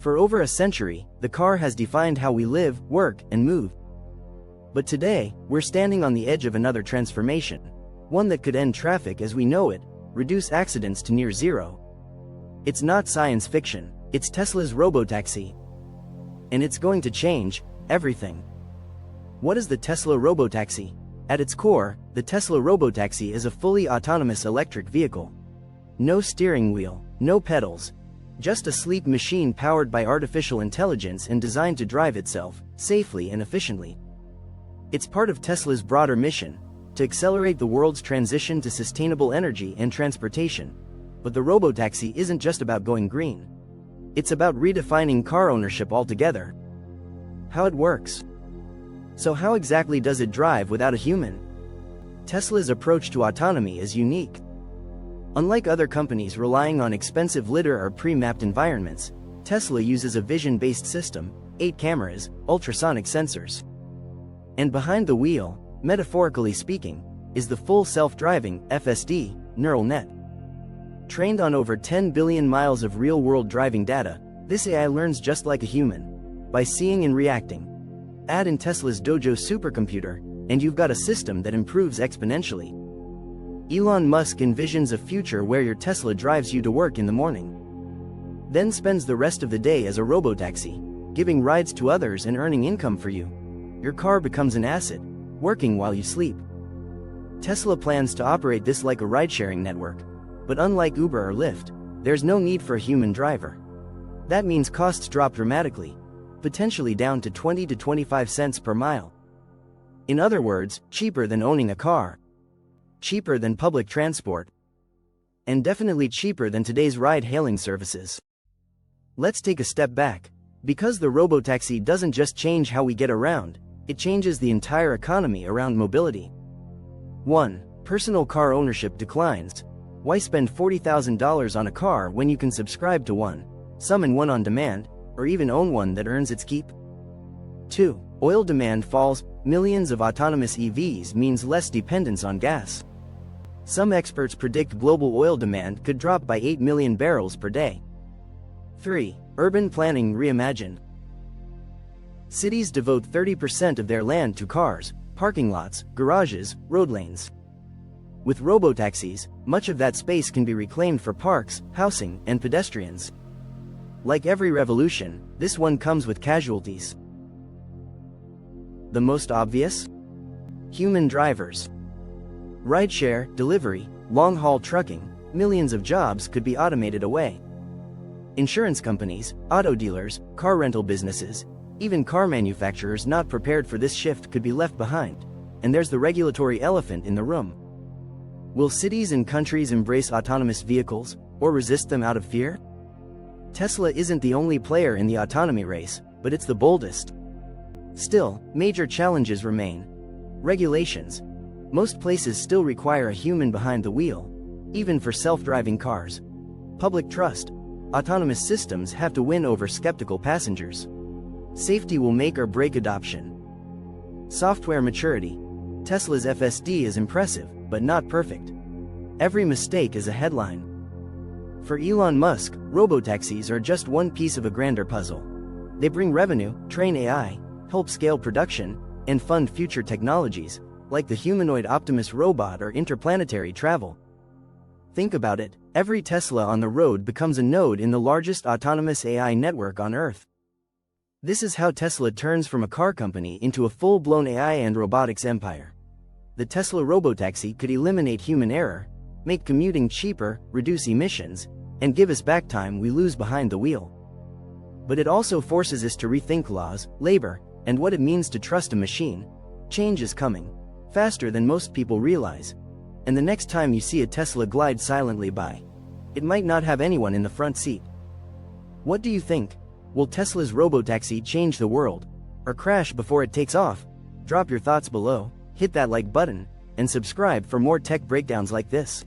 For over a century, the car has defined how we live, work, and move. But today, we're standing on the edge of another transformation, one that could end traffic as we know it, reduce accidents to near zero. It's not science fiction, it's Tesla's Robotaxi. And it's going to change everything. What is the Tesla Robotaxi? At its core, the Tesla Robotaxi is a fully autonomous electric vehicle. No steering wheel, no pedals. Just a sleek machine powered by artificial intelligence and designed to drive itself, safely and efficiently. It's part of Tesla's broader mission, to accelerate the world's transition to sustainable energy and transportation. But the Robotaxi isn't just about going green. It's about redefining car ownership altogether. How it works. So how exactly does it drive without a human? Tesla's approach to autonomy is unique. Unlike other companies relying on expensive lidar or pre-mapped environments, Tesla uses a vision-based system, 8 cameras, ultrasonic sensors. And behind the wheel, metaphorically speaking, is the full self-driving, FSD, neural net. Trained on over 10 billion miles of real-world driving data, this AI learns just like a human, by seeing and reacting. Add in Tesla's Dojo supercomputer, and you've got a system that improves exponentially. Elon Musk envisions a future where your Tesla drives you to work in the morning, then spends the rest of the day as a robotaxi, giving rides to others and earning income for you. Your car becomes an asset, working while you sleep. Tesla plans to operate this like a ride-sharing network, but unlike Uber or Lyft, there's no need for a human driver. That means costs drop dramatically, potentially down to 20 to 25 cents per mile. In other words, cheaper than owning a car. Cheaper than public transport. And definitely cheaper than today's ride-hailing services. Let's take a step back. Because the Robotaxi doesn't just change how we get around, it changes the entire economy around mobility. 1. Personal car ownership declines. Why spend $40,000 on a car when you can subscribe to one, summon one on demand, or even own one that earns its keep? 2. Oil demand falls. Millions of autonomous EVs means less dependence on gas. Some experts predict global oil demand could drop by 8 million barrels per day. 3. Urban planning reimagined. Cities devote 30% of their land to cars, parking lots, garages, road lanes. With robotaxis, much of that space can be reclaimed for parks, housing, and pedestrians. Like every revolution, this one comes with casualties. The most obvious? Human drivers. Rideshare, delivery, long-haul trucking, millions of jobs could be automated away. Insurance companies, auto dealers, car rental businesses, even car manufacturers not prepared for this shift could be left behind. And there's the regulatory elephant in the room. Will cities and countries embrace autonomous vehicles, or resist them out of fear? Tesla isn't the only player in the autonomy race, but it's the boldest. Still, major challenges remain. Regulations. Most places still require a human behind the wheel, even for self-driving cars. Public trust. Autonomous systems have to win over skeptical passengers. Safety will make or break adoption. Software maturity. Tesla's FSD is impressive, but not perfect. Every mistake is a headline. For Elon Musk, robotaxis are just one piece of a grander puzzle. They bring revenue, train AI, help scale production, and fund future technologies, like the humanoid Optimus robot or interplanetary travel. Think about it, every Tesla on the road becomes a node in the largest autonomous AI network on Earth. This is how Tesla turns from a car company into a full-blown AI and robotics empire. The Tesla Robotaxi could eliminate human error, make commuting cheaper, reduce emissions, and give us back time we lose behind the wheel. But it also forces us to rethink laws, labor, and what it means to trust a machine. Change is coming, faster than most people realize. And the next time you see a Tesla glide silently by, it might not have anyone in the front seat. What do you think? Will Tesla's Robotaxi change the world, or crash before it takes off? Drop your thoughts below, hit that like button, and subscribe for more tech breakdowns like this.